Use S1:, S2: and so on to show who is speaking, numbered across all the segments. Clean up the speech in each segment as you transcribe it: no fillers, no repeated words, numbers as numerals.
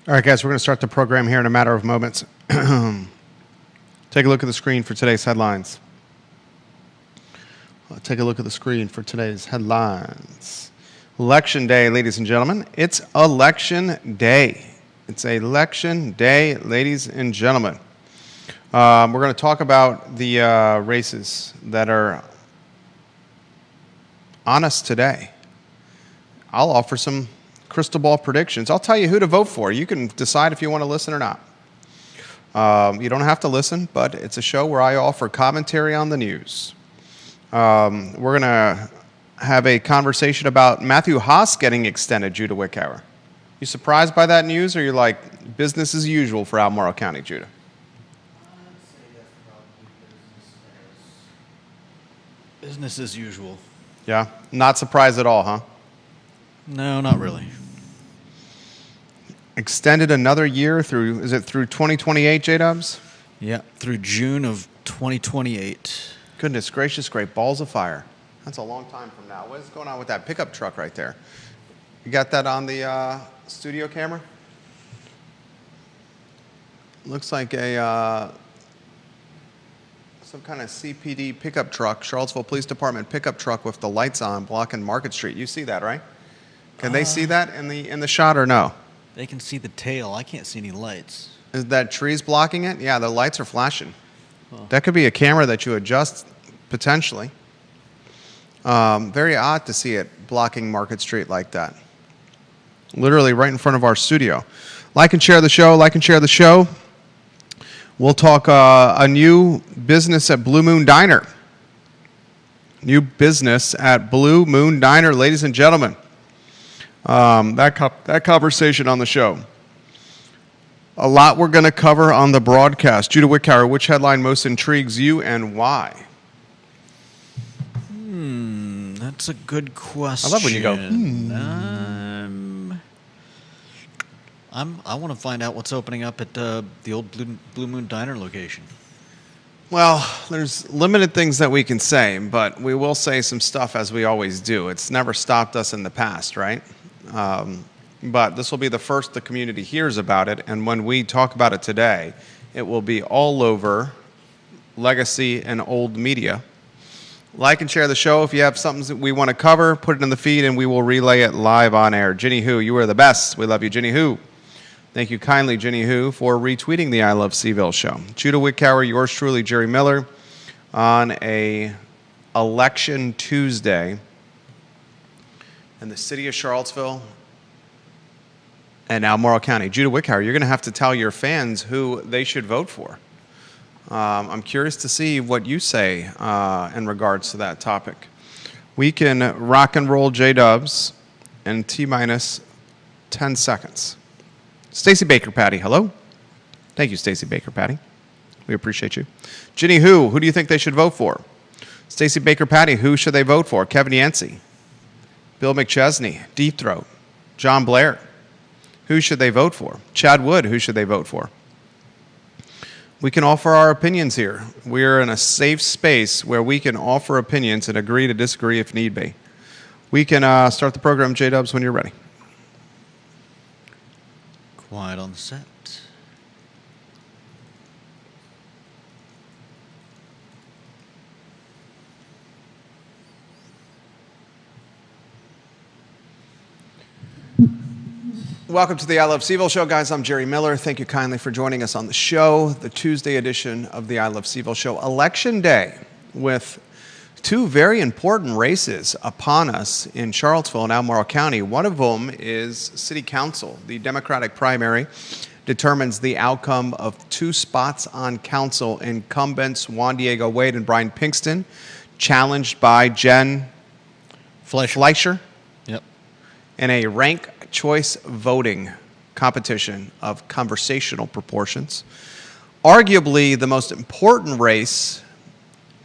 S1: All right, guys, we're going to start the program here in a matter of moments. Take a look at the screen for today's headlines. Take a look at the screen for today's headlines. Election day, ladies and gentlemen. It's election day. It's election day, ladies and gentlemen. We're going to talk about the races that are on us today. I'll offer some crystal ball predictions. I'll tell you who to vote for. You can decide if you want to listen or not. You don't have to listen, but it's a show where I offer commentary on the news. We're going to have a conversation about Matthew Haas getting extended, Judah Wickower. You surprised by that news, or you're like, business as usual for Albemarle County, Judah?
S2: I'd say that's probably business as usual.
S1: Yeah? Not surprised at all, huh?
S2: No, not really.
S1: Extended another year through, is it through 2028, J-Dubs?
S2: Yeah, through June of 2028.
S1: Goodness gracious, great balls of fire. That's a long time from now. What is going on with that pickup truck right there? You got that on the studio camera? Looks like a some kind of CPD pickup truck, Charlottesville Police Department pickup truck with the lights on blocking Market Street. You see that, right? Can they see that in the shot or no?
S2: They can see the tail. I can't see any lights.
S1: Is that trees blocking it? Yeah, the lights are flashing.
S2: Huh.
S1: That could be a camera that you adjust potentially. Very odd to see it blocking Market Street like that. Literally right in front of our studio. Like and share the show. Like and share the show. We'll talk a new business at Blue Moon Diner. New business at Blue Moon Diner, ladies and gentlemen. That conversation on the show. A lot we're going to cover on the broadcast. Judah Wickower, which headline most intrigues you and why?
S2: That's a good question.
S1: I love when you go,
S2: I want to find out what's opening up at the old Blue Moon Diner location.
S1: Well, there's limited things that we can say, but we will say some stuff as we always do. It's never stopped us in the past, right? But this will be the first the community hears about it, and when we talk about it today, it will be all over legacy and old media. Like and share the show. If you have something that we want to cover, put it in the feed, and we will relay it live on air. Ginny Who, you are the best. We love you, Ginny Who. Thank you kindly, Ginny Who, for retweeting the I Love CVille show. Judah Wickower, yours truly, Jerry Miller, on a election Tuesday in the city of Charlottesville and Albemarle County. Judah Wickower, you're going to have to tell your fans who they should vote for. I'm curious to see what you say in regards to that topic. We can rock and roll J-Dubs in T-minus 10 seconds. Stacey Baker Patty, hello. Thank you, Stacey Baker Patty. We appreciate you. Ginny who do you think they should vote for? Stacey Baker Patty, who should they vote for? Kevin Yancey, Bill McChesney, Deep Throat, John Blair. Who should they vote for? Chad Wood, who should they vote for? We can offer our opinions here. We're in a safe space where we can offer opinions and agree to disagree if need be. We can start the program, J-Dubs, when you're ready.
S2: Quiet on the set.
S1: Welcome to the I Love CVille show, guys. I'm Jerry Miller. Thank you kindly for joining us on the show, the Tuesday edition of the I Love CVille show. Election day with two very important races upon us in Charlottesville and Albemarle County. One of them is City Council. The Democratic primary determines the outcome of two spots on council. Incumbents Juan Diego Wade and Brian Pinkston, challenged by Jen Fleischer.
S2: Yep.
S1: In a rank choice voting competition of conversational proportions. Arguably the most important race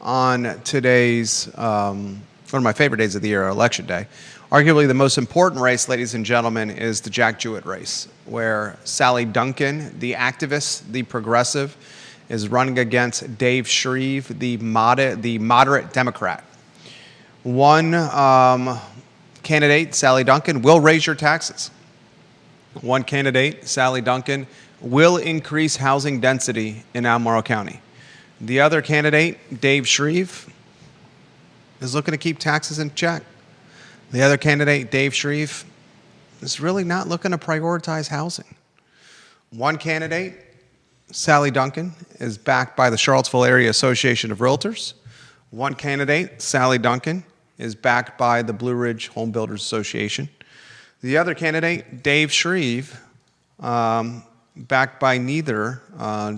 S1: on today's, one of my favorite days of the year, Election Day. Arguably the most important race, ladies and gentlemen, is the Jack Jewett race, where Sally Duncan, the activist, the progressive, is running against Dave Shreve, the moderate Democrat. One candidate, Sally Duncan, will raise your taxes. One candidate, Sally Duncan, will increase housing density in Albemarle County. The other candidate, Dave Shreve, is looking to keep taxes in check. The other candidate, Dave Shreve, is really not looking to prioritize housing. One candidate, Sally Duncan, is backed by the Charlottesville Area Association of Realtors. One candidate, Sally Duncan, is backed by the Blue Ridge Home Builders Association. The other candidate, Dave Shreve, backed by neither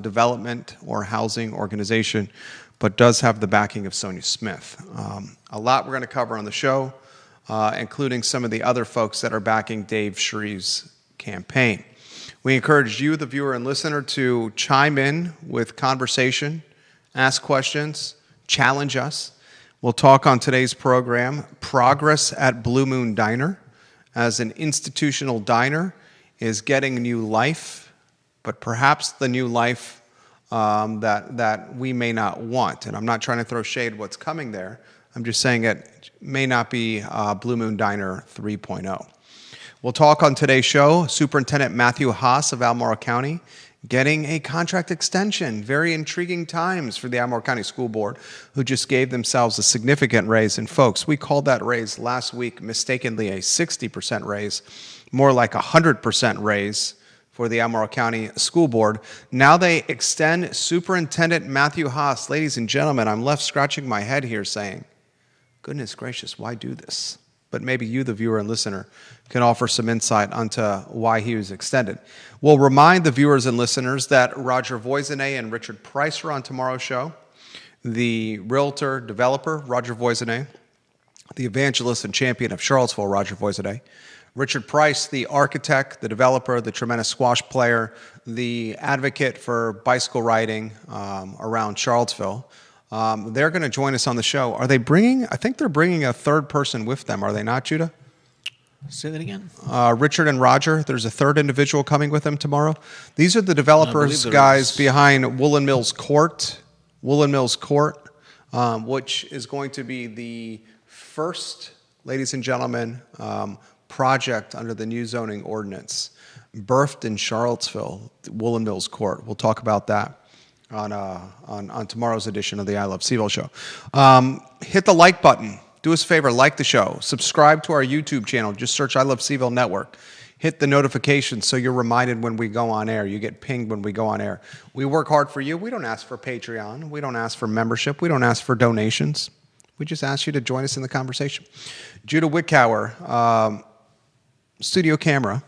S1: development or housing organization, but does have the backing of Sonia Smith. A lot we're going to cover on the show, including some of the other folks that are backing Dave Shreve's campaign. We encourage you, the viewer and listener, to chime in with conversation, ask questions, challenge us. We'll talk on today's program, progress at Blue Moon Diner as an institutional diner is getting new life, but perhaps the new life that we may not want. And I'm not trying to throw shade what's coming there. I'm just saying it may not be Blue Moon Diner 3.0. We'll talk on today's show, Superintendent Matthew Haas of Albemarle County getting a contract extension. Very intriguing times for the Albemarle County School Board, who just gave themselves a significant raise. And folks, we called that raise last week mistakenly a 60% raise, more like a 100% raise for the Albemarle County School Board. Now they extend Superintendent Matthew Haas. Ladies and gentlemen, I'm left scratching my head here saying, goodness gracious, why do this? But maybe you, the viewer and listener, can offer some insight onto why he was extended. We'll remind the viewers and listeners that Roger Voisinay and Richard Price are on tomorrow's show. The realtor developer, Roger Voisinay, the evangelist and champion of Charlottesville, Roger Voisinay, Richard Price, the architect, the developer, the tremendous squash player, the advocate for bicycle riding around Charlottesville. They're going to join us on the show. Are they bringing, I think they're bringing a third person with them, are they not, Judah?
S2: Say that again?
S1: Richard and Roger, there's a third individual coming with them tomorrow. These are the developers, guys, behind Woolen Mills Court, which is going to be the first, ladies and gentlemen, project under the new zoning ordinance, birthed in Charlottesville, Woolen Mills Court. We'll talk about that on tomorrow's edition of the I Love CVille show. Hit the like button. Do us a favor, like the show. Subscribe to our YouTube channel. Just search I Love CVille Network. Hit the notifications so you're reminded when we go on air. You get pinged when we go on air. We work hard for you. We don't ask for Patreon. We don't ask for membership. We don't ask for donations. We just ask you to join us in the conversation. Judah Wickower, studio camera,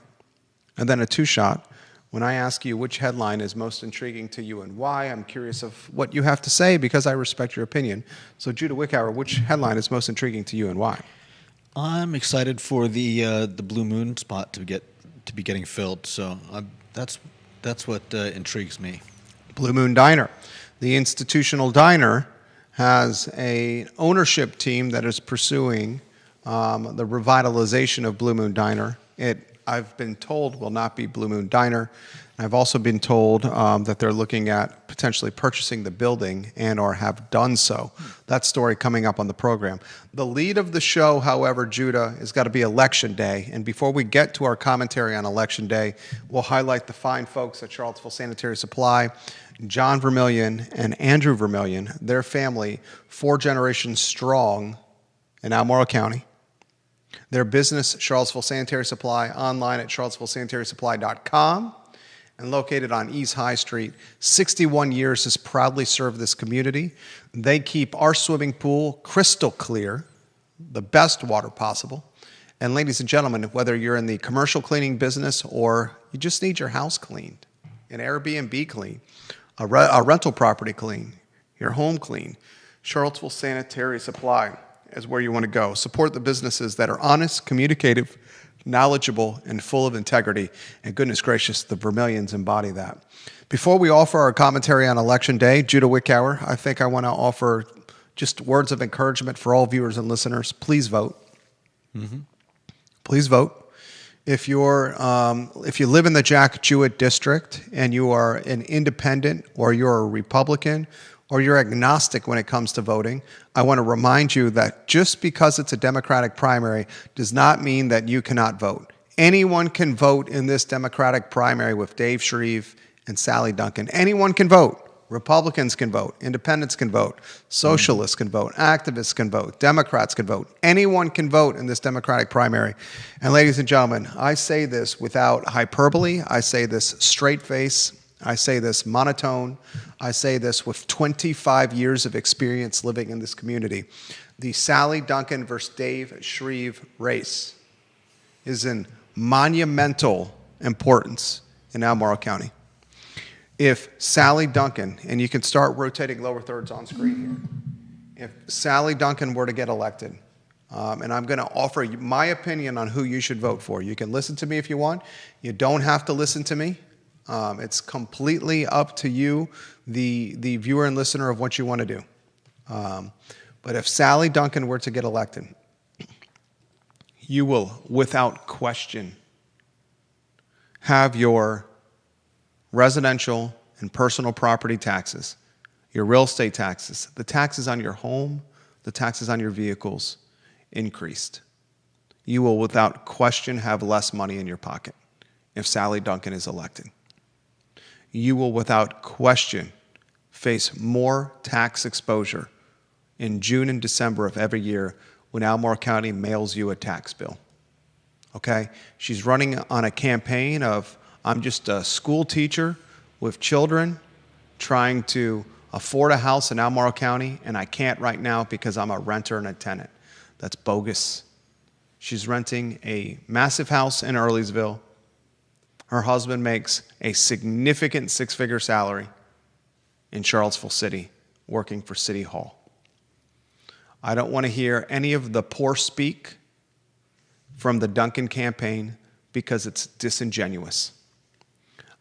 S1: and then a two-shot. When I ask you which headline is most intriguing to you and why, I'm curious of what you have to say because I respect your opinion. So, Judah Wickower, which headline is most intriguing to you and why?
S2: I'm excited for the Blue Moon spot to be getting filled. So that's what intrigues me.
S1: Blue Moon Diner, the institutional diner, has an ownership team that is pursuing the revitalization of Blue Moon Diner. I've been told will not be Blue Moon Diner. I've also been told that they're looking at potentially purchasing the building and or have done so. That story coming up on the program. The lead of the show, however, Judah, has got to be Election Day. And before we get to our commentary on Election Day, we'll highlight the fine folks at Charlottesville Sanitary Supply, John Vermillion and Andrew Vermillion, their family, 4 generations strong in Albemarle County. Their business, Charlottesville Sanitary Supply, online at charlottesvillesanitarysupply.com and located on East High Street. 61 years has proudly served this community. They keep our swimming pool crystal clear, the best water possible. And ladies and gentlemen, whether you're in the commercial cleaning business or you just need your house cleaned, an Airbnb clean, a rental property clean, your home clean, Charlottesville Sanitary Supply is where you want to go. Support the businesses that are honest, communicative, knowledgeable, and full of integrity. And goodness gracious, the Vermillions embody that. Before we offer our commentary on Election Day, Judah Wickower, I think I want to offer just words of encouragement for all viewers and listeners. Please vote. Mm-hmm. Please vote. If you live in the Jack Jewett district and you are an independent or you're a Republican or you're agnostic when it comes to voting, I want to remind you that just because it's a Democratic primary does not mean that you cannot vote. Anyone can vote in this Democratic primary with Dave Shreve and Sally Duncan. Anyone can vote. Republicans can vote. Independents can vote. Socialists can vote. Activists can vote. Democrats can vote. Anyone can vote in this Democratic primary. And ladies and gentlemen, I say this without hyperbole. I say this straight face. I say this monotone. I say this with 25 years of experience living in this community. The Sally Duncan versus Dave Shreve race is in monumental importance in Albemarle County. If Sally Duncan, and you can start rotating lower thirds on screen here, if Sally Duncan were to get elected, and I'm going to offer you my opinion on who you should vote for. You can listen to me if you want. You don't have to listen to me. It's completely up to you, the viewer and listener, of what you want to do. But if Sally Duncan were to get elected, you will, without question, have your residential and personal property taxes, your real estate taxes, the taxes on your home, the taxes on your vehicles increased. You will, without question, have less money in your pocket if Sally Duncan is elected. You will, without question, face more tax exposure in June and December of every year when Albemarle County mails you a tax bill. Okay? She's running on a campaign of, I'm just a school teacher with children trying to afford a house in Albemarle County, and I can't right now because I'm a renter and a tenant. That's bogus. She's renting a massive house in Earlysville. Her husband makes a significant six-figure salary in Charlottesville City, working for City Hall. I don't want to hear any of the poor speak from the Duncan campaign because it's disingenuous.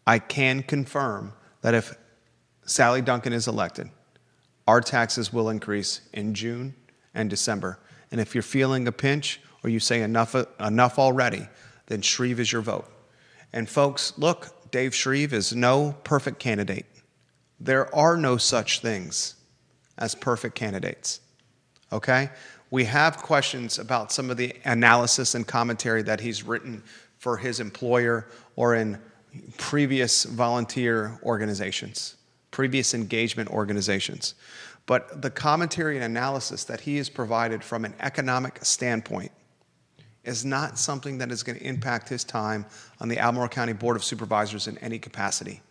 S1: I can confirm that if Sally Duncan is elected, our taxes will increase in June and December. And if you're feeling a pinch or you say enough already, then Shreve is your vote. And folks, look, Dave Shreve is no perfect candidate. There are no such things as perfect candidates. Okay? We have questions about some of the analysis and commentary that he's written for his employer or in previous volunteer organizations, previous engagement organizations. But the commentary and analysis that he has provided from an economic standpoint is not something that is going to impact his time on the Albemarle County Board of Supervisors in any capacity.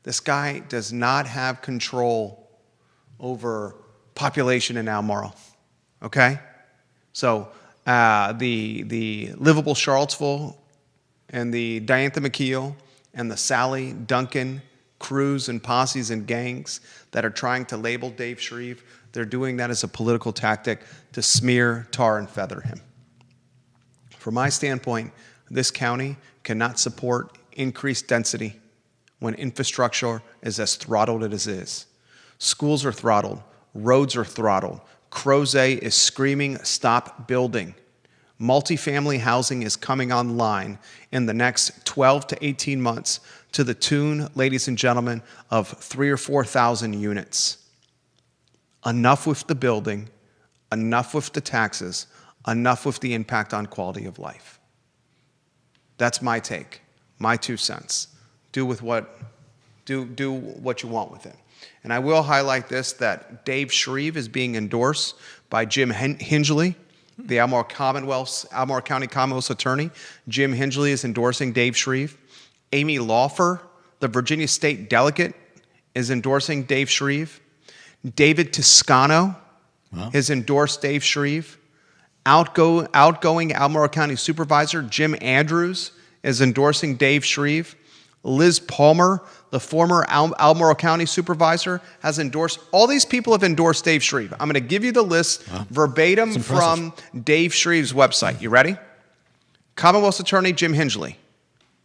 S1: This guy does not have control over population in Albemarle, okay? So the livable Charlottesville and the Diantha McKeel and the Sally Duncan crews and posses and gangs that are trying to label Dave Shreve, they're doing that as a political tactic to smear, tar, and feather him. From my standpoint, this county cannot support increased density when infrastructure is as throttled as it is. Schools are throttled. Roads are throttled. Crozet is screaming, stop building. Multifamily housing is coming online in the next 12 to 18 months to the tune, ladies and gentlemen, of 3,000 or 4,000 units. Enough with the building, enough with the taxes, enough with the impact on quality of life. That's my take, my 2 cents. Do what you want with it. And I will highlight this, that Dave Shreve is being endorsed by Jim Hingley, the Albemarle County Commonwealth's attorney. Jim Hingley is endorsing Dave Shreve. Amy Laufer, the Virginia State delegate, is endorsing Dave Shreve. David Toscano has endorsed Dave Shreve. Outgoing Albemarle County Supervisor Jim Andrews is endorsing Dave Shreve. Liz Palmer, the former Albemarle County Supervisor, has endorsed. All these people have endorsed Dave Shreve. I'm going to give you the list verbatim from Dave Shreve's website. You ready? Commonwealth's Attorney Jim Hingley.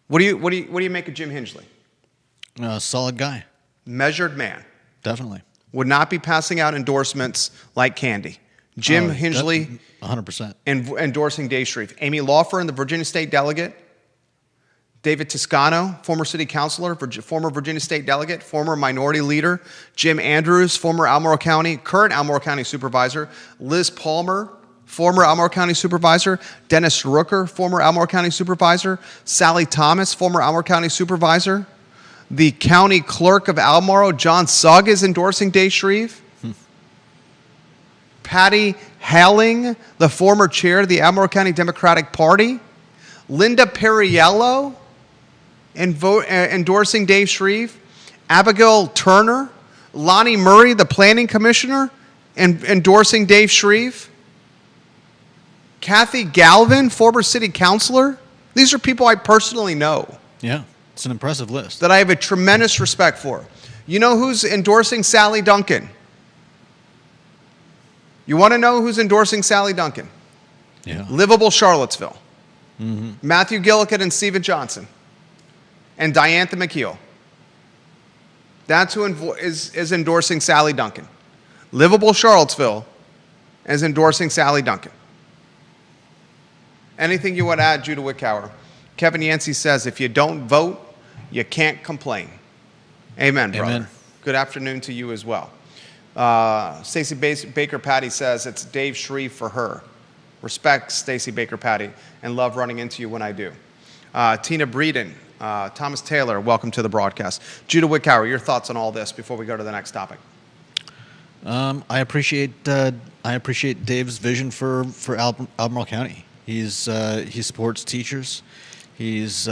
S1: What do you make of Jim Hingley?
S2: Solid guy.
S1: Measured man.
S2: Definitely.
S1: Would not be passing out endorsements like candy. Jim Hingley,
S2: 100%.
S1: Endorsing Dave Shreve. Amy Laufer, the Virginia State delegate. David Toscano, former city councilor, former Virginia State delegate, former minority leader. Jim Andrews, former current Albemarle County supervisor. Liz Palmer, former Albemarle County Supervisor; Dennis Rooker, former Albemarle County Supervisor; Sally Thomas, former Albemarle County Supervisor; the County Clerk of Albemarle, John Sugg, is endorsing Dave Shreve; Patty Halling, the former chair of the Albemarle County Democratic Party; Linda Perriello, endorsing Dave Shreve; Abigail Turner; Lonnie Murray, the planning commissioner, endorsing Dave Shreve; Kathy Galvin, former city councilor. These are people I personally know
S2: Yeah, it's an impressive list.
S1: that I have a tremendous respect for. You know who's endorsing Sally Duncan? You want to know who's endorsing Sally Duncan?
S2: Yeah.
S1: Livable Charlottesville. Matthew Gillikin and Stephen Johnson. And Diantha McKeel. That's who is endorsing Sally Duncan. Livable Charlottesville is endorsing Sally Duncan. Anything you want to add, Judah Wickower? Kevin Yancey says, if you don't vote, you can't complain. Amen, brother.
S2: Amen.
S1: Good afternoon to you as well. Stacey Baker Patty says it's Dave Shreve for her. Respect, Stacey Baker Patty, and love running into you when I do. Tina Breeden, Thomas Taylor, welcome to the broadcast. Judah Wickower, your thoughts on all this before we go to the next topic.
S2: I appreciate Dave's vision for Albemarle County. He supports teachers. He's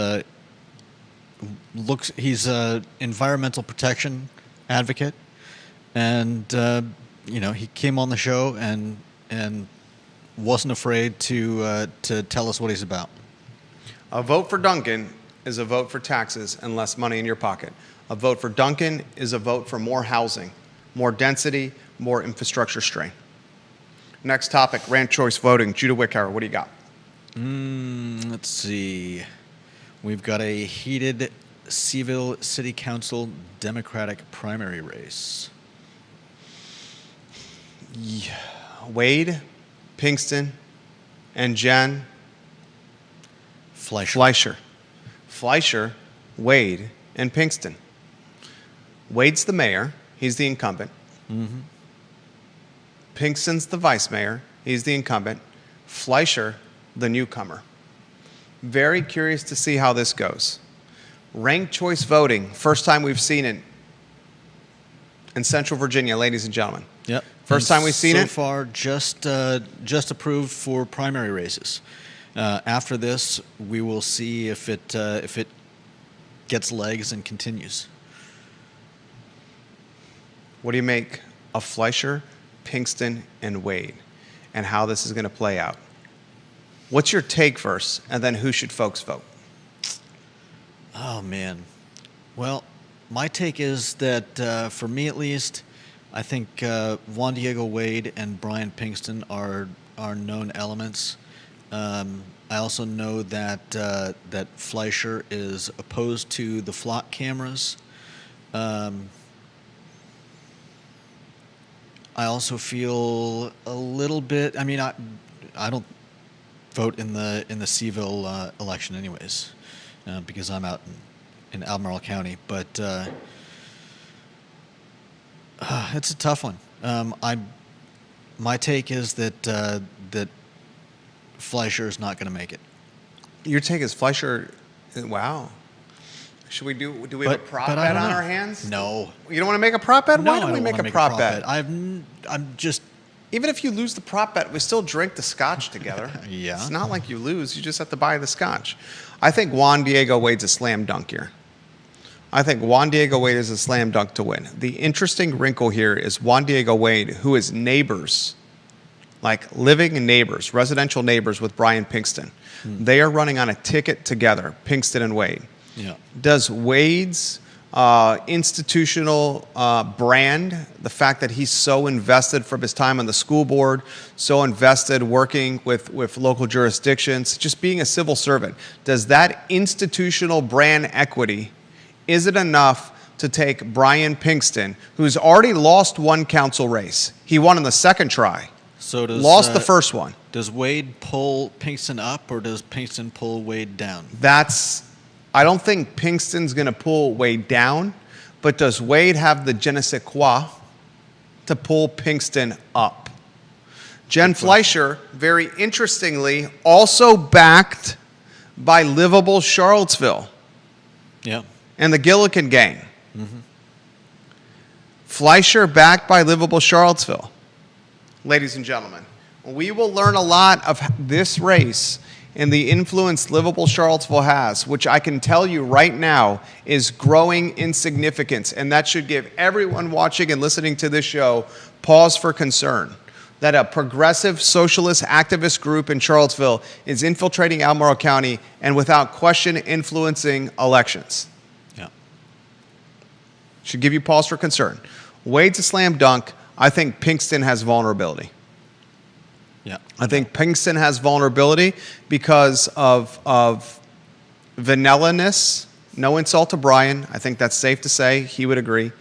S2: environmental protection advocate, and he came on the show and wasn't afraid to tell us what he's about.
S1: A vote for Duncan is a vote for taxes and less money in your pocket. A vote for Duncan is a vote for more housing, more density, more infrastructure strain. Next topic, ranked choice voting. Judah Wickower, what do you got?
S2: Let's see. We've got a heated CVille City Council Democratic primary race.
S1: Yeah. Wade, Pinkston, and Jen
S2: Fleischer.
S1: Fleischer, Wade, and Pinkston. Wade's the mayor. He's the incumbent. Pinkston's the vice mayor. He's the incumbent. Fleischer, the newcomer. Very curious to see how this goes. Ranked choice voting, first time we've seen it in Central Virginia, ladies and gentlemen.
S2: Yep.
S1: First time we've seen it.
S2: So far, just approved for primary races. After this, we will see if it gets legs and continues.
S1: What do you make of Fleischer, Pinkston, and Wade, and how this is going to play out? What's your take first, and then who should folks vote?
S2: Oh, man. Well, my take is that, for me at least, I think Juan Diego Wade and Brian Pinkston are known elements. I also know that Fleischer is opposed to the flock cameras. I also feel a little bit. I mean, I don't vote in the CVille election anyways, because I'm out in Albemarle County. But it's a tough one. My take is that Fleischer is not going to make it.
S1: Your take is Fleischer. Wow. Should we do we have a prop bet on our hands?
S2: No.
S1: You don't want to make a prop bet?
S2: No,
S1: Why don't we make a prop bet?
S2: I'm just.
S1: Even if you lose the prop bet, we still drink the scotch together.
S2: Yeah.
S1: It's not like you lose. You just have to buy the scotch. I think Juan Diego Wade's a slam dunk here. I think Juan Diego Wade is a slam dunk to win. The interesting wrinkle here is Juan Diego Wade, who is neighbors, like living neighbors, residential neighbors with Brian Pinkston. They are running on a ticket together, Pinkston and Wade.
S2: Yeah.
S1: Does Wade's institutional brand, the fact that he's so invested from his time on the school board, so invested working with local jurisdictions, just being a civil servant, does that institutional brand equity, is it enough to take Brian Pinkston, who's already lost one council race? He won in the second try.
S2: So
S1: Lost the first one.
S2: Does Wade pull Pinkston up, or does Pinkston pull Wade down?
S1: I don't think Pinkston's going to pull Wade down, but does Wade have the je ne sais quoi to pull Pinkston up? Jen Fleischer, very interestingly, also backed by Livable Charlottesville.
S2: Yeah.
S1: And the Gillikin gang. Mm-hmm. Fleischer backed by Livable Charlottesville. Ladies and gentlemen, we will learn a lot of this race and the influence Livable Charlottesville has, which I can tell you right now is growing in significance. And that should give everyone watching and listening to this show pause for concern. That a progressive socialist activist group in Charlottesville is infiltrating Albemarle County and without question influencing elections.
S2: Yeah.
S1: Should give you pause for concern. Wade's a slam dunk. I think Pinkston has vulnerability.
S2: Yeah.
S1: I think Pinkston has vulnerability because of vanilla-ness. No insult to Brian. I think that's safe to say. He would agree.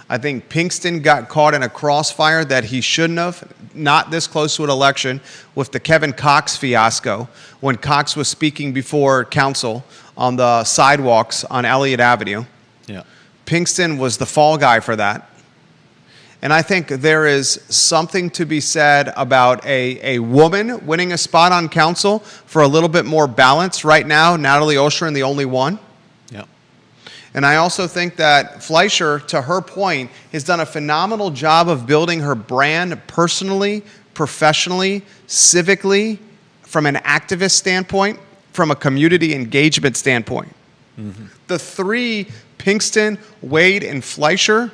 S1: I think Pinkston got caught in a crossfire that he shouldn't have, not this close to an election, with the Kevin Cox fiasco, when Cox was speaking before council on the sidewalks on Elliott Avenue.
S2: Yeah.
S1: Pinkston was the fall guy for that. And I think there is something to be said about a woman winning a spot on council for a little bit more balance. Right now, Natalie Ostrin, the only one.
S2: Yeah.
S1: And I also think that Fleischer, to her point, has done a phenomenal job of building her brand personally, professionally, civically, from an activist standpoint, from a community engagement standpoint. Mm-hmm. The three, Pinkston, Wade, and Fleischer,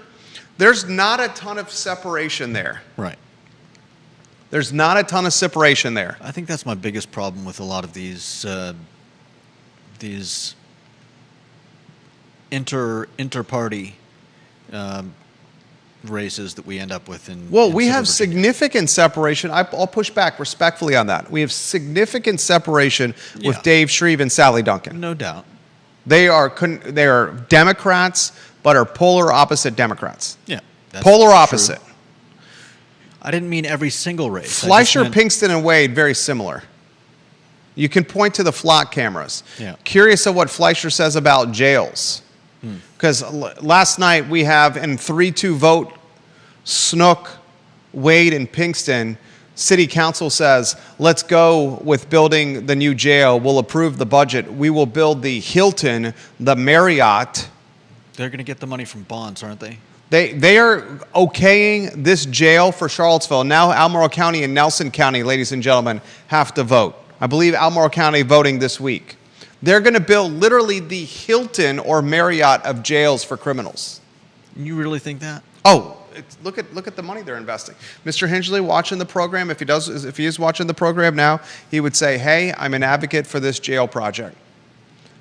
S1: there's not a ton of separation there.
S2: Right.
S1: There's not a ton of separation there.
S2: I think that's my biggest problem with a lot of these inter-party races that we end up with in.
S1: Well,
S2: in
S1: we have
S2: Virginia.
S1: significant separation. I'll push back respectfully on that. We have significant separation with Dave Shreve and Sally Duncan.
S2: No doubt.
S1: They are Democrats, but are polar opposite Democrats.
S2: Yeah.
S1: Polar opposite.
S2: True. I didn't mean every single race.
S1: Fleischer, Pinkston, and Wade, very similar. You can point to the flock cameras.
S2: Yeah.
S1: Curious of what Fleischer says about jails. Because last night we have, in 3-2 vote, Snook, Wade, and Pinkston, City Council says, let's go with building the new jail. We'll approve the budget. We will build the Hilton, the Marriott.
S2: They're going to get the money from bonds, aren't they?
S1: They are okaying this jail for Charlottesville. Now Albemarle County and Nelson County, ladies and gentlemen, have to vote. I believe Albemarle County voting this week. They're going to build literally the Hilton or Marriott of jails for criminals.
S2: You really think that?
S1: Oh, look at the money they're investing. Mr. Hingley watching the program, if he is watching the program now, he would say, hey, I'm an advocate for this jail project.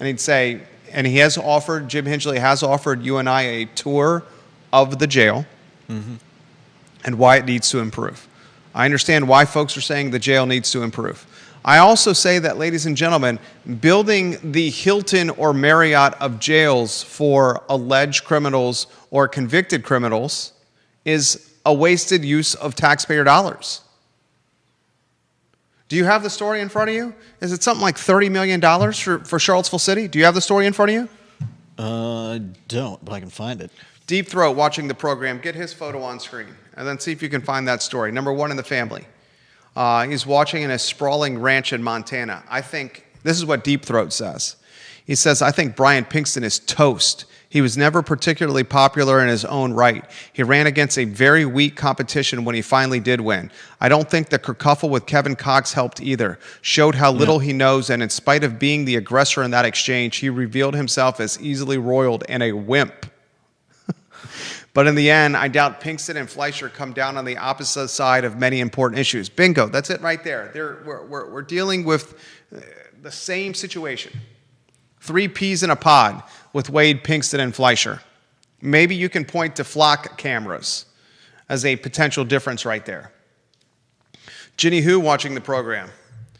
S1: And he'd say, and he has offered, Jim Hingley has offered you and I a tour of the jail and why it needs to improve. I understand why folks are saying the jail needs to improve. I also say that, ladies and gentlemen, building the Hilton or Marriott of jails for alleged criminals or convicted criminals is a wasted use of taxpayer dollars. Do you have the story in front of you? Is it something like $30 million for Charlottesville City? Do you have the story in front of you?
S2: I don't, but I can find it.
S1: Deep Throat watching the program, get his photo on screen and then see if you can find that story. Number one in the family. He's watching in a sprawling ranch in Montana. I think, this is what Deep Throat says. He says, I think Brian Pinkston is toast. He was never particularly popular in his own right. He ran against a very weak competition when he finally did win. I don't think the kerfuffle with Kevin Cox helped either. Showed how little he knows, and in spite of being the aggressor in that exchange, he revealed himself as easily roiled and a wimp. But in the end, I doubt Pinkston and Fleischer come down on the opposite side of many important issues. Bingo, that's it right there. We're dealing with the same situation. 3 peas in a pod with Wade, Pinkston, and Fleischer. Maybe you can point to flock cameras as a potential difference right there. Ginny Hu watching the program.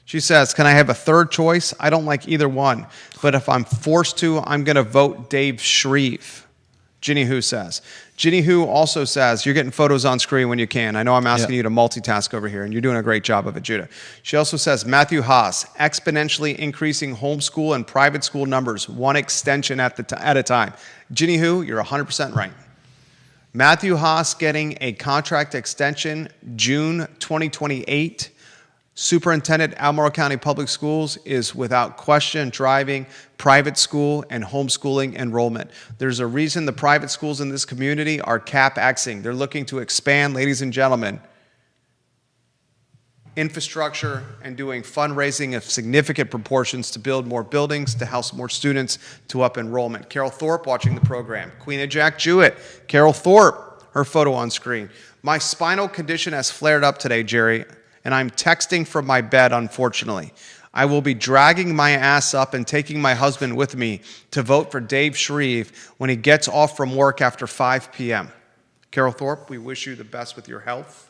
S1: She says, can I have a third choice? I don't like either one. But if I'm forced to, I'm going to vote Dave Shreve. Ginny Hu says. Ginny Hu also says, you're getting photos on screen when you can. I know I'm asking you to multitask over here, and you're doing a great job of it, Judah. She also says, Matthew Haas, exponentially increasing homeschool and private school numbers, one extension at a time. Ginny Hu, you're 100% right. Matthew Haas getting a contract extension June 2028. Superintendent, Albemarle County Public Schools is without question driving private school and homeschooling enrollment. There's a reason the private schools in this community are cap-axing. They're looking to expand, ladies and gentlemen, infrastructure and doing fundraising of significant proportions to build more buildings, to house more students, to up enrollment. Carol Thorpe watching the program. Queen of Jack Jewett. Carol Thorpe, her photo on screen. My spinal condition has flared up today, Jerry, and I'm texting from my bed, unfortunately. I will be dragging my ass up and taking my husband with me to vote for Dave Shreve when he gets off from work after 5 p.m. Carol Thorpe, we wish you the best with your health.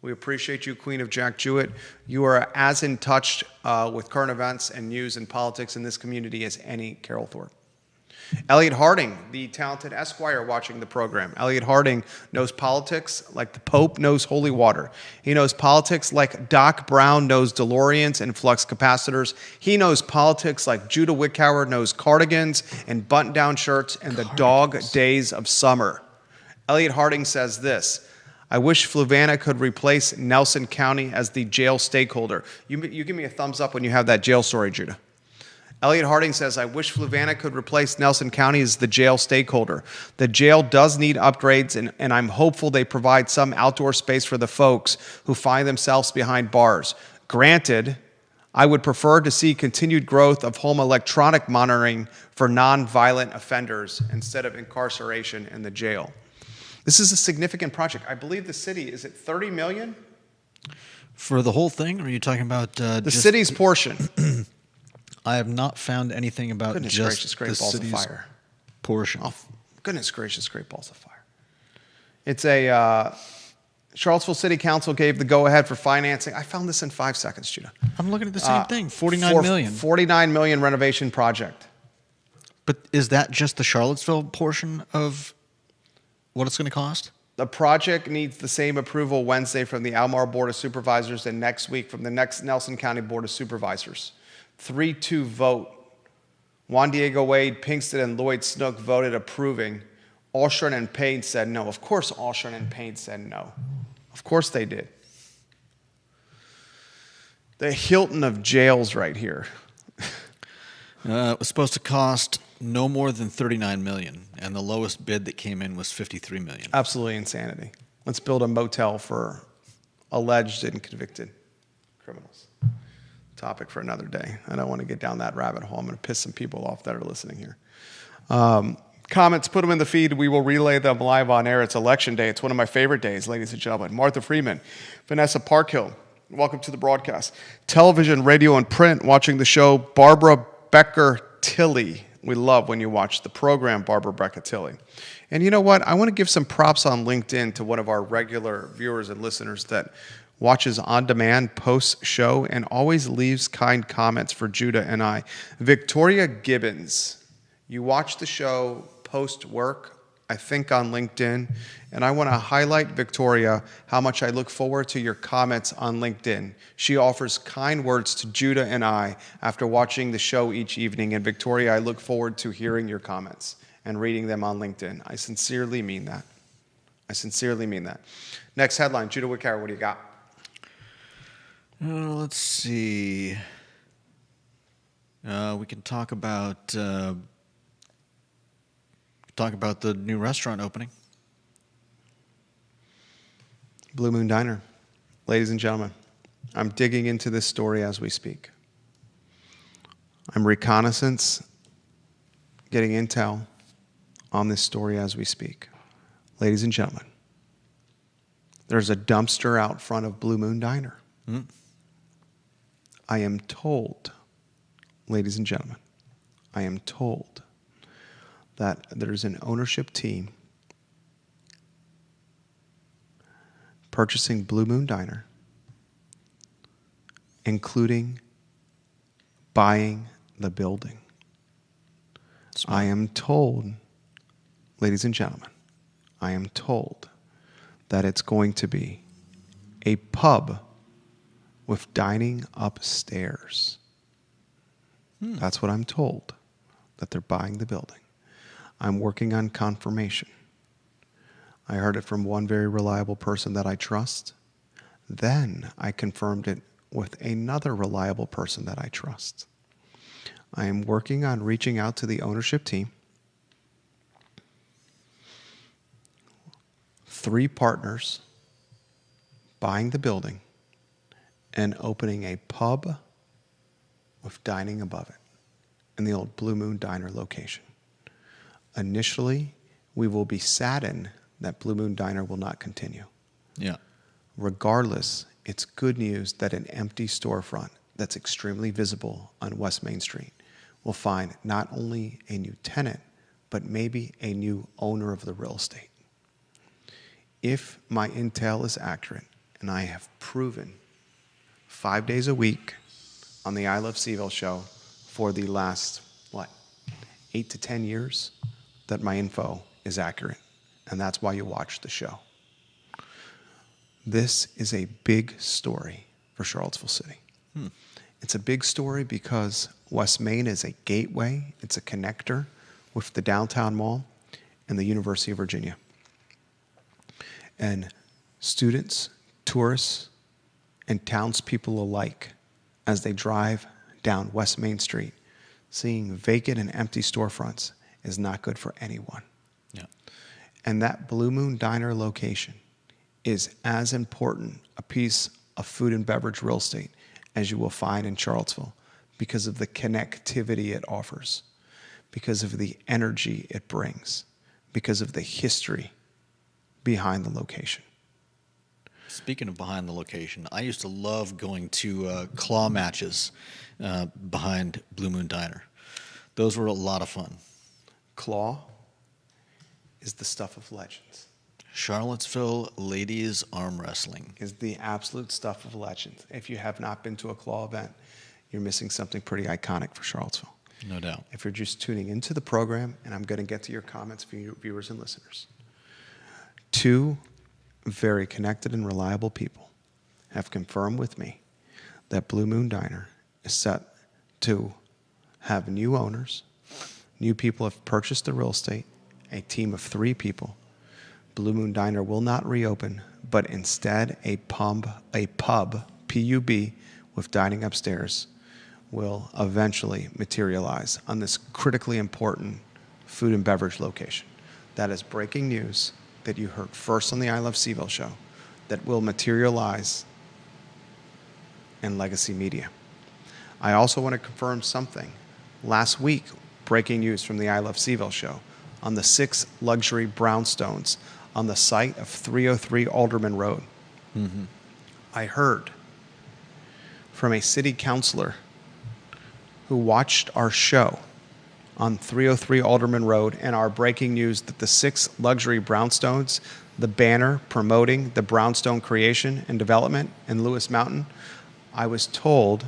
S1: We appreciate you, Queen of Jack Jewett. You are as in touch with current events and news and politics in this community as any Carol Thorpe. Elliot Harding, the talented Esquire watching the program. Elliot Harding knows politics like the Pope knows holy water. He knows politics like Doc Brown knows DeLoreans and flux capacitors. He knows politics like Judah Wickhauer knows cardigans and button-down shirts and the dog days of summer. Elliot Harding says this: I wish Fluvanna could replace Nelson County as the jail stakeholder. You give me a thumbs up when you have that jail story, Judah. Elliot Harding says, I wish Fluvanna could replace Nelson County as the jail stakeholder. The jail does need upgrades, and I'm hopeful they provide some outdoor space for the folks who find themselves behind bars. Granted, I would prefer to see continued growth of home electronic monitoring for nonviolent offenders instead of incarceration in the jail. This is a significant project. I believe the city, is it $30 million?
S2: For the whole thing, or are you talking about
S1: the city's portion?
S2: I have not found anything about
S1: Goodness
S2: just
S1: gracious, great
S2: the
S1: balls of
S2: city's
S1: fire.
S2: portion.
S1: Oh, goodness gracious, great balls of fire. It's a Charlottesville City Council gave the go-ahead for financing. I found this in 5 seconds, Judah.
S2: I'm looking at the same thing, $49 million.
S1: $49 million renovation project.
S2: But is that just the Charlottesville portion of what it's going to cost?
S1: The project needs the same approval Wednesday from the Albemarle Board of Supervisors and next week from the next Nelson County Board of Supervisors. 3-2 vote. Juan Diego Wade, Pinkston, and Lloyd Snook voted approving. Alshon and Payne said no. Of course Alshon and Payne said no. Of course they did. The Hilton of jails right here.
S2: It was supposed to cost no more than $39 million, and the lowest bid that came in was $53 million.
S1: Absolutely insanity. Let's build a motel for alleged and convicted criminals. Topic for another day. I don't want to get down that rabbit hole. I'm going to piss some people off that are listening here. Comments, put them in the feed. We will relay them live on air. It's election day. It's one of my favorite days, ladies and gentlemen. Martha Freeman, Vanessa Parkhill, welcome to the broadcast. Television, radio, and print, watching the show, Barbara Becker-Tilley. We love when you watch the program, Barbara Becker-Tilley. And you know what? I want to give some props on LinkedIn to one of our regular viewers and listeners that watches on demand, post-show, and always leaves kind comments for Judah and I. Victoria Gibbons, you watch the show post-work, I think on LinkedIn, and I want to highlight, Victoria, how much I look forward to your comments on LinkedIn. She offers kind words to Judah and I after watching the show each evening, and Victoria, I look forward to hearing your comments and reading them on LinkedIn. I sincerely mean that. I sincerely mean that. Next headline, Judah Wickhauer, what do you got?
S2: Let's see. We can talk about the new restaurant opening.
S1: Blue Moon Diner. Ladies and gentlemen, I'm digging into this story as we speak. I'm reconnaissance, getting intel on this story as we speak. Ladies and gentlemen, there's a dumpster out front of Blue Moon Diner. Mm. I am told, ladies and gentlemen, I am told that there's an ownership team purchasing Blue Moon Diner, including buying the building. I am told, ladies and gentlemen, I am told that it's going to be a pub with dining upstairs. That's what I'm told, that they're buying the building. I'm working on confirmation. I heard it from one very reliable person that I trust. Then I confirmed it with another reliable person that I trust. I am working on reaching out to the ownership team. 3 partners buying the building and opening a pub with dining above it in the old Blue Moon Diner location. Initially, we will be saddened that Blue Moon Diner will not continue.
S2: Yeah.
S1: Regardless, it's good news that an empty storefront that's extremely visible on West Main Street will find not only a new tenant, but maybe a new owner of the real estate. If my intel is accurate, and I have proven 5 days a week on the I Love CVille show for the last, 8 to 10 years, that my info is accurate. And that's why you watch the show. This is a big story for Charlottesville City. It's a big story because West Main is a gateway. It's a connector with the downtown mall and the University of Virginia. And students, tourists, and townspeople alike, as they drive down West Main Street, seeing vacant and empty storefronts is not good for anyone.
S2: Yeah.
S1: And that Blue Moon Diner location is as important a piece of food and beverage real estate as you will find in Charlottesville because of the connectivity it offers, because of the energy it brings, because of the history behind the location.
S2: Speaking of behind the location, I used to love going to claw matches behind Blue Moon Diner. Those were a lot of fun.
S1: Claw is the stuff of legends.
S2: Charlottesville ladies arm wrestling
S1: Is the absolute stuff of legends. If you have not been to a claw event, you're missing something pretty iconic for Charlottesville.
S2: no doubt.
S1: If you're just tuning into the program, and I'm going to get to your comments for your viewers and listeners, 2 very connected and reliable people have confirmed with me that Blue Moon Diner is set to have new owners. New people have purchased the real estate, a team of 3 people. Blue Moon Diner will not reopen, but instead a pub, P-U-B, with dining upstairs will eventually materialize on this critically important food and beverage location. That is breaking news that you heard first on the I Love CVille show that will materialize in Legacy Media. I also want to confirm something. Last week, breaking news from the I Love CVille show on the 6 luxury brownstones on the site of 303 Alderman Road.
S2: Mm-hmm.
S1: I heard from a city councilor who watched our show on 303 Alderman Road and our breaking news that the 6 luxury brownstones, the banner promoting the brownstone creation and development in Lewis Mountain, I was told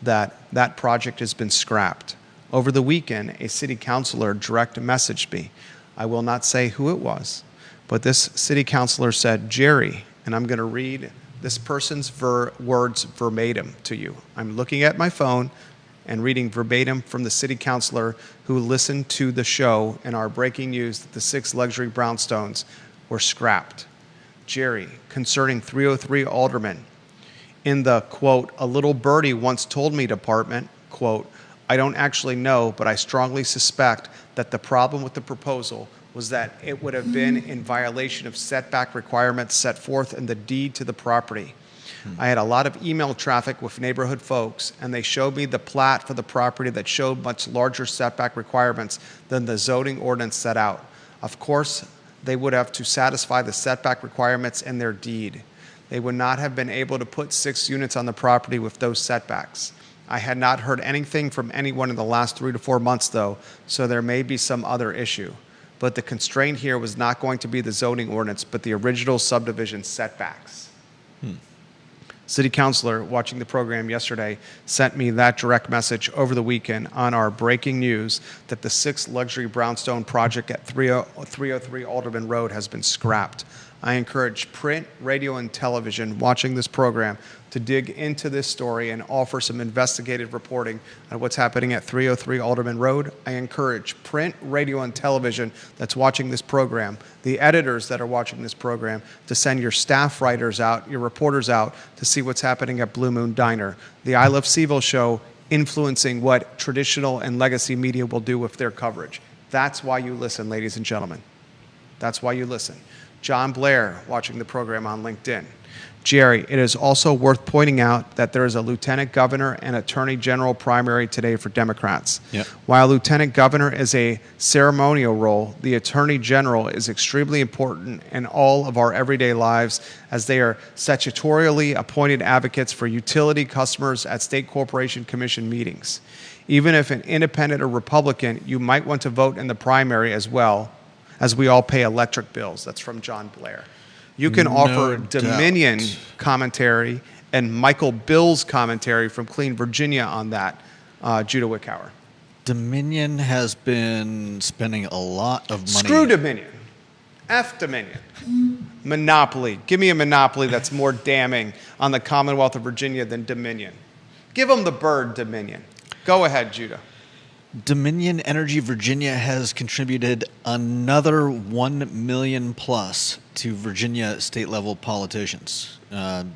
S1: that that project has been scrapped. Over the weekend, a city councilor direct messaged me. I will not say who it was, but this city councilor said, Jerry, and I'm going to read this person's words verbatim to you. I'm looking at my phone and reading verbatim from the city councilor who listened to the show and our breaking news that the 6 luxury brownstones were scrapped. Jerry, concerning 303 Alderman, in the, quote, a little birdie once told me department, quote, I don't actually know, but I strongly suspect that the problem with the proposal was that it would have been in violation of setback requirements set forth in the deed to the property. I had a lot of email traffic with neighborhood folks, and they showed me the plat for the property that showed much larger setback requirements than the zoning ordinance set out. Of course, they would have to satisfy the setback requirements in their deed. They would not have been able to put 6 units on the property with those setbacks. I had not heard anything from anyone in the last 3 to 4 months, though, so there may be some other issue. But the constraint here was not going to be the zoning ordinance, but the original subdivision setbacks. City councilor watching the program yesterday sent me that direct message over the weekend on our breaking news that the 6 luxury brownstone project at 303 Alderman Road has been scrapped. I encourage print, radio, and television watching this program to dig into this story and offer some investigative reporting on what's happening at 303 Alderman Road. I encourage print, radio, and television that's watching this program, the editors that are watching this program, to send your staff writers out, your reporters out to see what's happening at Blue Moon Diner. The I Love CVille show influencing what traditional and legacy media will do with their coverage. That's why you listen, ladies and gentlemen. That's why you listen. John Blair watching the program on LinkedIn. Jerry, it is also worth pointing out that there is a lieutenant governor and attorney general primary today for Democrats.
S2: Yep.
S1: While lieutenant governor is a ceremonial role, the attorney general is extremely important in all of our everyday lives, as they are statutorily appointed advocates for utility customers at state corporation commission meetings. Even if an independent or Republican, you might want to vote in the primary as well, as we all pay electric bills. That's from John Blair. You can offer Dominion commentary and Michael Bill's commentary from Clean Virginia on that, Judah Wickhauer.
S2: Dominion has been spending a lot of money.
S1: Screw Dominion. F Dominion. Monopoly. Give me a monopoly that's more damning on the Commonwealth of Virginia than Dominion. Give them the bird, Dominion. Go ahead, Judah.
S2: Dominion Energy Virginia has contributed another $1 million plus to Virginia state level politicians.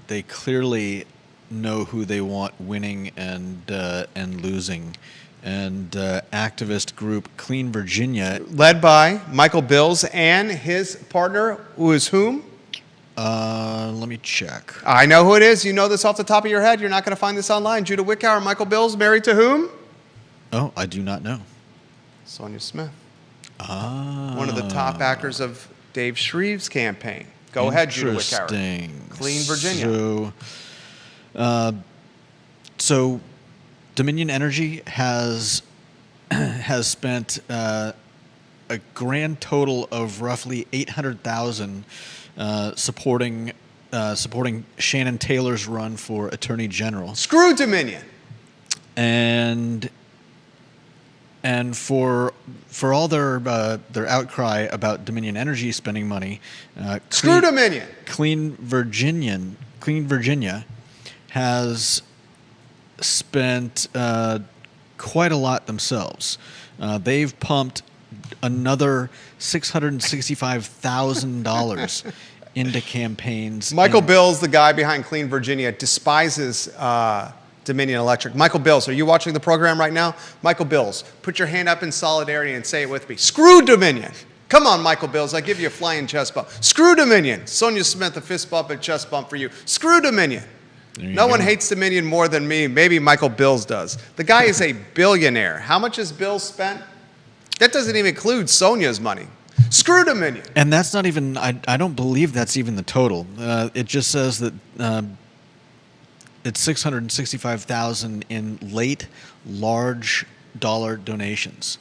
S2: They clearly know who they want winning and losing. And activist group Clean Virginia,
S1: led by Michael Bills and his partner, who is whom?
S2: Let me check.
S1: I know who it is. You know this off the top of your head. You're not going to find this online. Judah Wickhauer, Michael Bills, married to whom?
S2: Oh, I do not know.
S1: Sonia Smith.
S2: Ah.
S1: One of the top backers of Dave Shreve's campaign. Go ahead, Judah Wickhauer. Clean Virginia.
S2: So Dominion Energy has spent a grand total of roughly $800,000 supporting Shannon Taylor's run for Attorney General.
S1: Screw Dominion.
S2: And for all their outcry about Dominion Energy spending money,
S1: Screw Dominion.
S2: Clean Virginia has spent quite a lot themselves. They've pumped another $665,000 into campaigns.
S1: Michael Bills, the guy behind Clean Virginia, despises Dominion Electric. Michael Bills, are you watching the program right now? Michael Bills, put your hand up in solidarity and say it with me. Screw Dominion. Come on, Michael Bills, I give you a flying chest bump. Screw Dominion. Sonia Smith, a fist bump and chest bump for you. Screw Dominion. No one hates Dominion more than me. Maybe Michael Bills does. The guy is a billionaire. How much has Bills spent? That doesn't even include Sonia's money. Screw Dominion.
S2: And that's not even, I don't believe that's even the total. It just says that it's $665,000 in late, large dollar donations,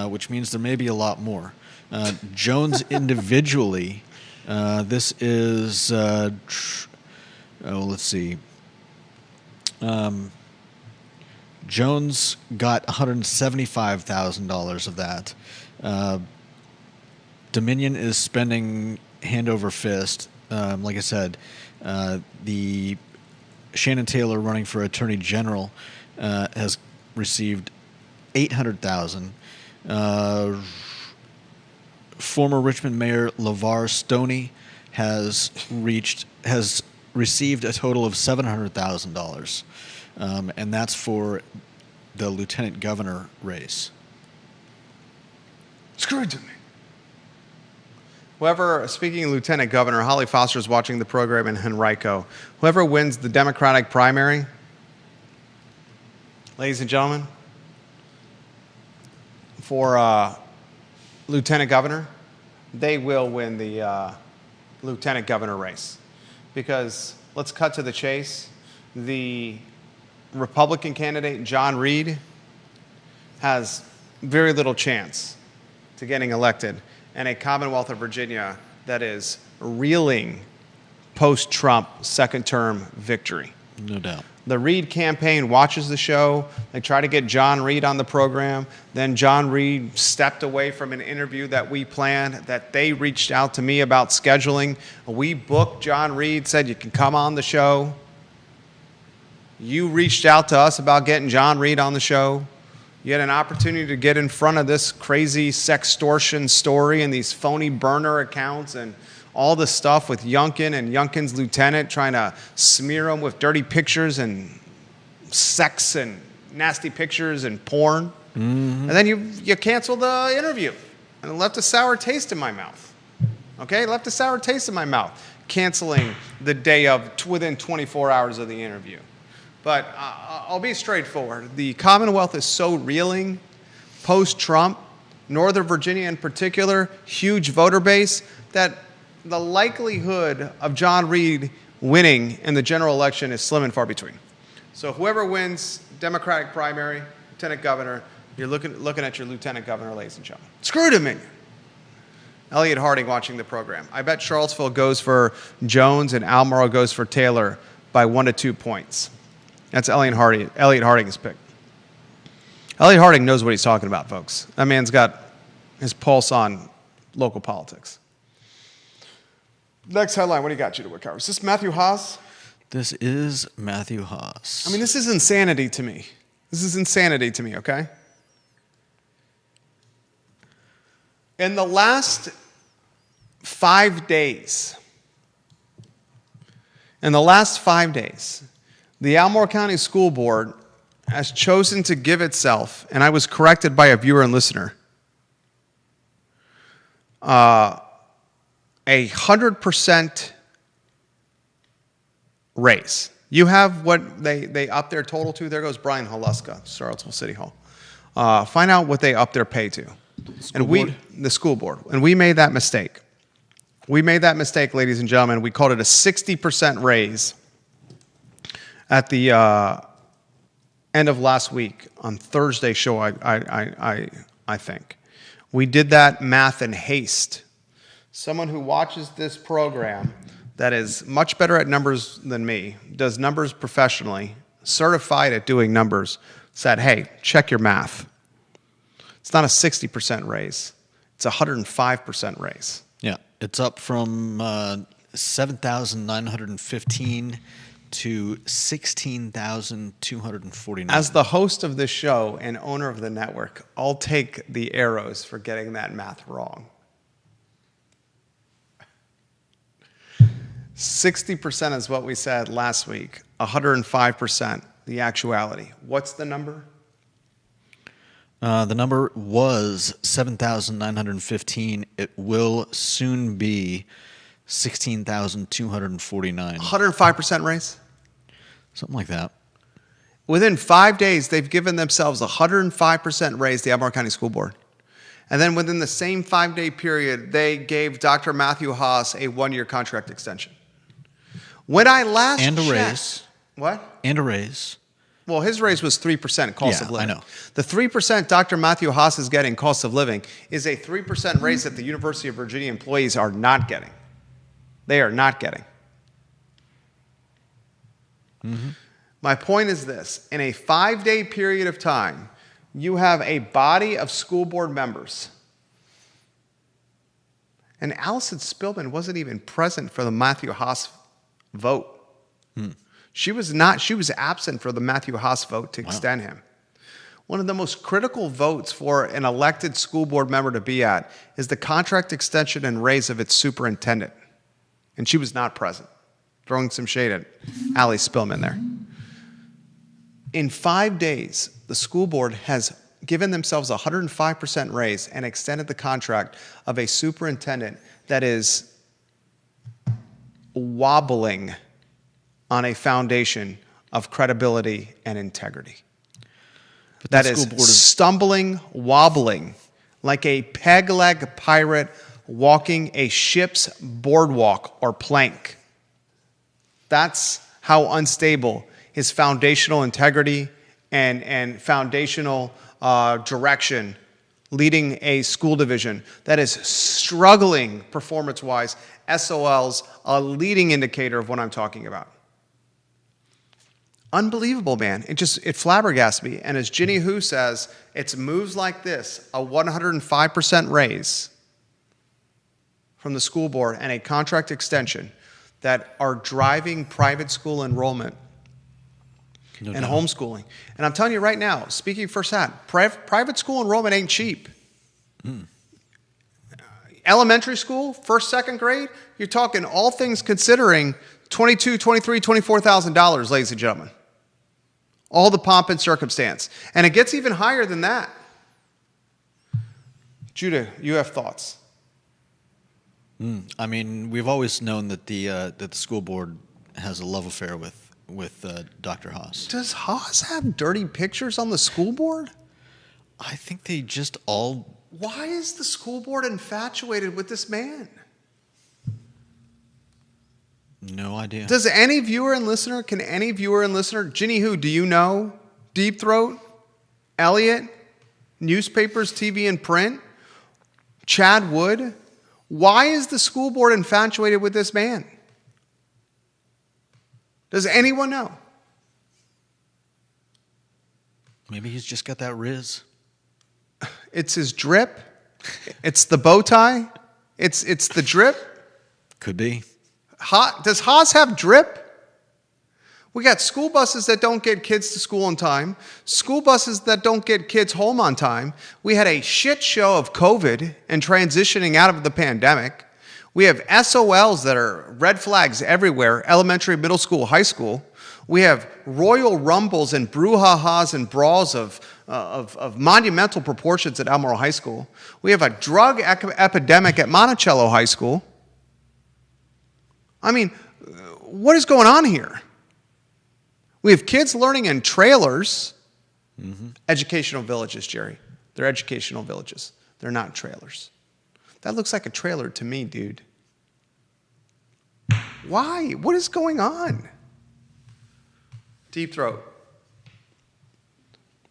S2: which means there may be a lot more. Jones individually, this is, let's see. Jones got $175,000 of that. Dominion is spending hand over fist. Like I said, the Shannon Taylor running for Attorney General has received $800,000. Former Richmond Mayor LeVar Stoney has received a total of $700,000, and that's for the lieutenant governor race.
S1: Screw it to me. Whoever, speaking of Lieutenant Governor, Holly Foster is watching the program in Henrico. Whoever wins the Democratic primary, ladies and gentlemen, for Lieutenant Governor, they will win the Lieutenant Governor race. Because, let's cut to the chase, the Republican candidate, John Reed, has very little chance to getting elected in a Commonwealth of Virginia that is reeling post-Trump second-term victory.
S2: No doubt.
S1: The Reed campaign watches the show. They try to get John Reed on the program. Then John Reed stepped away from an interview that we planned, that they reached out to me about scheduling. We booked John Reed, said you can come on the show. You reached out to us about getting John Reed on the show. You had an opportunity to get in front of this crazy sextortion story and these phony burner accounts and all the stuff with Youngkin and Youngkin's lieutenant trying to smear him with dirty pictures and sex and nasty pictures and porn. Mm-hmm. And then you canceled the interview and it left a sour taste in my mouth. Okay, left a sour taste in my mouth, canceling the day of within 24 hours of the interview. But I'll be straightforward. The Commonwealth is so reeling post-Trump, Northern Virginia in particular, huge voter base, that the likelihood of John Reed winning in the general election is slim and far between. So whoever wins Democratic primary, lieutenant governor, you're looking at your lieutenant governor, ladies and gentlemen. Screw Dominion. Elliot Harding watching the program. I bet Charlottesville goes for Jones and Albemarle goes for Taylor by 1 to 2 points. That's Elliot Harding's pick. Elliot Harding knows what he's talking about, folks. That man's got his pulse on local politics. Next headline, what do you got, Judah Whitcover? Is this Matthew Haas?
S2: This is Matthew Haas.
S1: I mean, this is insanity to me. This is insanity to me, okay? In the last 5 days, the Albemarle County School Board has chosen to give itself, and I was corrected by a viewer and listener, 100% raise. You have what they up their total to. There goes Brian Haluska, Charlottesville City Hall. Find out what they up their pay to. The school board. And we made that mistake. We made that mistake, ladies and gentlemen. We called it a 60% raise at the end of last week on Thursday show, I think. We did that math in haste. Someone who watches this program that is much better at numbers than me, does numbers professionally, certified at doing numbers, said, hey, check your math. It's not a 60% raise. It's a 105% raise.
S2: Yeah, it's up from 7,915 to 16,249.
S1: As the host of this show and owner of the network, I'll take the arrows for getting that math wrong. 60% is what we said last week, 105% the actuality. What's the number?
S2: The number was 7,915. It will soon be 16,249.
S1: 105% raise?
S2: Something like that.
S1: Within 5 days, they've given themselves a 105% raise, the Albemarle County School Board. And then within the same 5-day period, they gave Dr. Matthew Haas a 1-year contract extension. When I last
S2: And a
S1: checked,
S2: raise.
S1: What?
S2: And a raise.
S1: Well, his raise was 3% cost of living.
S2: I know.
S1: The 3% Dr. Matthew Haas is getting cost of living is a 3% raise that the University of Virginia employees are not getting. They are not getting. Mm-hmm. My point is this. In a 5-day period of time, you have a body of school board members. And Allison Spillman wasn't even present for the Matthew Haas vote. She was absent for the Matthew Haas vote to extend him. One of the most critical votes for an elected school board member to be at is the contract extension and raise of its superintendent. And she was not present. Throwing some shade at Allie Spillman there. In 5 days, the school board has given themselves a 105% raise and extended the contract of a superintendent that is wobbling on a foundation of credibility and integrity.
S2: But
S1: That is stumbling, wobbling, like a peg-leg pirate walking a ship's boardwalk or plank. That's how unstable his foundational integrity and foundational direction leading a school division that is struggling performance-wise. SOL's a leading indicator of what I'm talking about. Unbelievable, man. It flabbergasts me. And as Ginny Hu says, it's moves like this, a 105% raise from the school board and a contract extension that are driving private school enrollment and homeschooling. And I'm telling you right now, speaking firsthand, private school enrollment ain't cheap. Elementary school, first, second grade, you're talking all things considering $22,000, $23,000, $24,000, ladies and gentlemen. All the pomp and circumstance. And it gets even higher than that. Judah, you have thoughts.
S2: I mean, we've always known that the school board has a love affair with Dr. Haas.
S1: Does Haas have dirty pictures on the school board?
S2: I think they just all...
S1: Why is the school board infatuated with this man?
S2: No idea.
S1: Does any viewer and listener, Ginny Hu, do you know? Deep Throat? Elliot? Newspapers, TV, and print? Chad Wood? Why is the school board infatuated with this man? Does anyone know?
S2: Maybe he's just got that riz.
S1: It's his drip. It's the bow tie. It's the drip.
S2: Could be.
S1: Does Haas have drip? We got school buses that don't get kids to school on time, school buses that don't get kids home on time. We had a shit show of COVID and transitioning out of the pandemic. We have SOLs that are red flags everywhere, elementary, middle school, high school. We have royal rumbles and brouhahas and brawls of monumental proportions at Albemarle High School. We have a drug epidemic at Monticello High School. I mean, what is going on here? We have kids learning in trailers. Educational villages, Jerry. They're educational villages. They're not trailers. That looks like a trailer to me, dude. Why? What is going on? Deep Throat.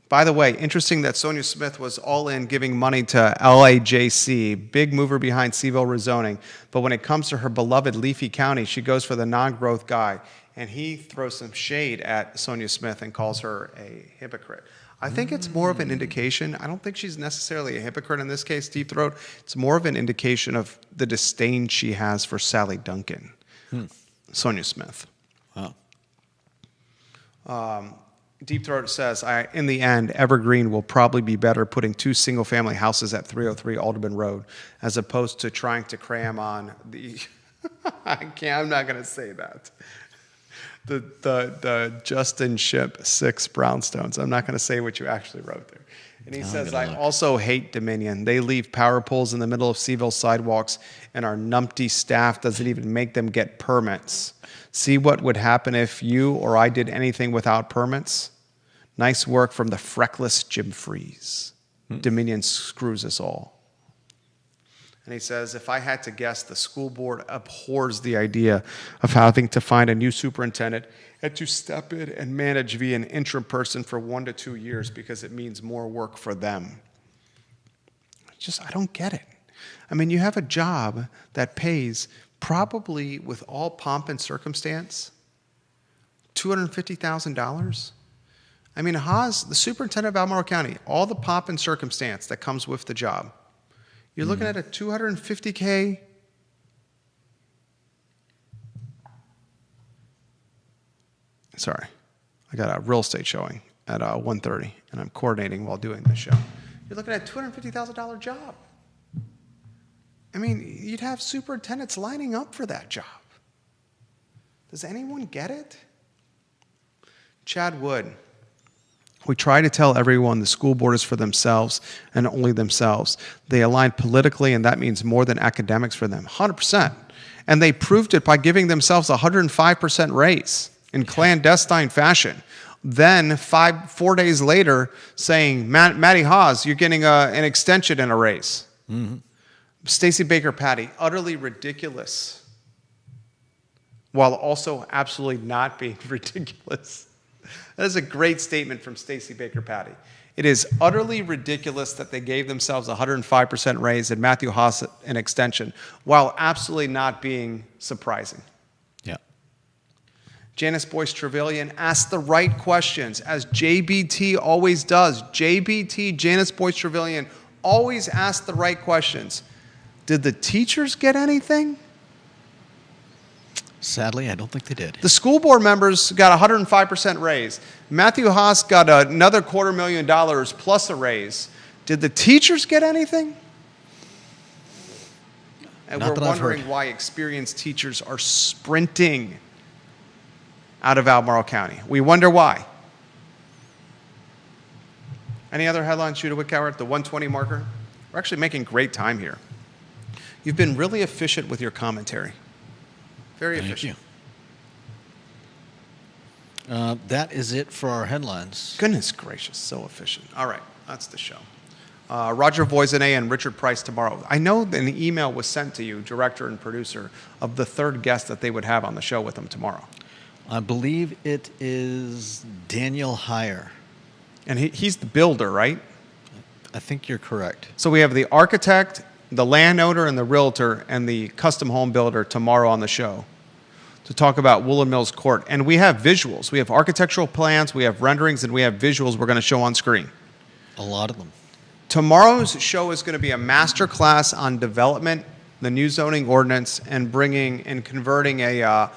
S1: By the way, interesting that Sonia Smith was all in giving money to LAJC, big mover behind CVille rezoning. But when it comes to her beloved Leafy County, she goes for the non-growth guy. And he throws some shade at Sonia Smith and calls her a hypocrite. I think it's more of an indication. I don't think she's necessarily a hypocrite in this case, Deep Throat. It's more of an indication of the disdain she has for Sally Duncan, Sonia Smith.
S2: Wow.
S1: Deep Throat says, in the end, Evergreen will probably be better putting 2 single-family houses at 303 Alderman Road as opposed to trying to cram on the... I'm not going to say that. The Justin Ship 6 brownstones. I'm not going to say what you actually wrote there. And he says, I also hate Dominion. They leave power poles in the middle of CVille sidewalks, and our numpty staff doesn't even make them get permits. See what would happen if you or I did anything without permits? Nice work from the freckless Jim Freeze. Dominion screws us all. And he says, if I had to guess, the school board abhors the idea of having to find a new superintendent and to step in and manage via an interim person for 1 to 2 years because it means more work for them. I don't get it. I mean, you have a job that pays probably with all pomp and circumstance, $250,000. I mean, Haas, the superintendent of Albemarle County, all the pomp and circumstance that comes with the job. You're looking at a $250K. Sorry, I got a real estate showing at 1:30, and I'm coordinating while doing this show. You're looking at a $250,000 job. I mean, you'd have superintendents lining up for that job. Does anyone get it? Chad Wood. We try to tell everyone the school board is for themselves and only themselves. They align politically, and that means more than academics for them, 100%. And they proved it by giving themselves a 105% raise in clandestine fashion. Then 4 days later saying, Matty Haas, you're getting an extension and a raise. Stacey Baker Patty, utterly ridiculous, while also absolutely not being ridiculous. That is a great statement from Stacey Baker Patty. It is utterly ridiculous that they gave themselves a 105% raise and Matthew Haas an extension, while absolutely not being surprising.
S2: Yeah.
S1: Janice Boyce Trevelyan asked the right questions, as JBT always does. JBT, Janice Boyce Trevelyan, always asked the right questions. Did the teachers get anything?
S2: Sadly, I don't think they did.
S1: The school board members got a 105% raise. Matthew Haas got another $250,000 plus a raise. Did the teachers get anything? And
S2: Not
S1: we're
S2: that I've
S1: wondering
S2: heard.
S1: why experienced teachers are sprinting out of Albemarle County. We wonder why. Any other headlines, Judah Wickower, at the 120 marker? We're actually making great time here. You've been really efficient with your commentary. Very efficient.
S2: Thank you. That is it for our headlines.
S1: Goodness gracious, so efficient. All right, that's the show. Roger Voisinay and Richard Price tomorrow. I know that an email was sent to you, director and producer, of the third guest that they would have on the show with them tomorrow.
S2: I believe it is Daniel Heyer.
S1: And he's the builder, right?
S2: I think you're correct.
S1: So we have the architect, the landowner, and the realtor, and the custom home builder tomorrow on the show to talk about Woollen Mills Court. And we have visuals. We have architectural plans, we have renderings, and we have visuals we're going to show on screen.
S2: A lot of them.
S1: Tomorrow's show is going to be a master class on development, the new zoning ordinance, and bringing and converting a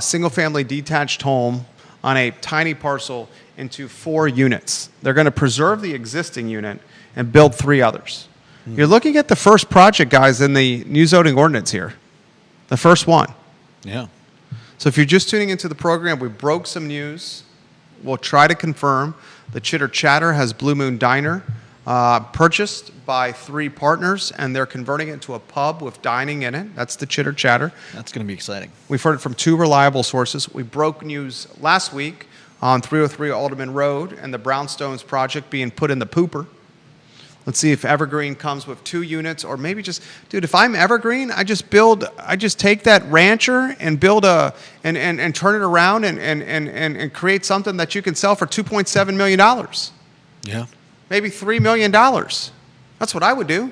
S1: single-family detached home on a tiny parcel into 4 units. They're going to preserve the existing unit and build 3 others. You're looking at the first project, guys, in the new zoning ordinance here. The first one.
S2: Yeah.
S1: So if you're just tuning into the program, we broke some news. We'll try to confirm. The Chitter Chatter has Blue Moon Diner, purchased by 3 partners, and they're converting it into a pub with dining in it. That's the Chitter Chatter.
S2: That's going to be exciting.
S1: We've heard it from 2 reliable sources. We broke news last week on 303 Alderman Road and the Brownstones project being put in the pooper. Let's see if Evergreen comes with 2 units, or maybe just, dude, if I'm Evergreen, I just take that rancher and build and turn it around and create something that you can sell for $2.7 million.
S2: Yeah.
S1: Maybe $3 million. That's what I would do.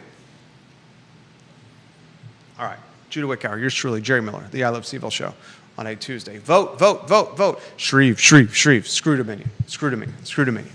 S1: All right. Judah Wickower, yours truly, Jerry Miller, the I Love CVille show on a Tuesday. Vote, vote, vote, vote. Shreve, Shreve, Shreve. Screw Dominion. Screw Dominion. Screw Dominion.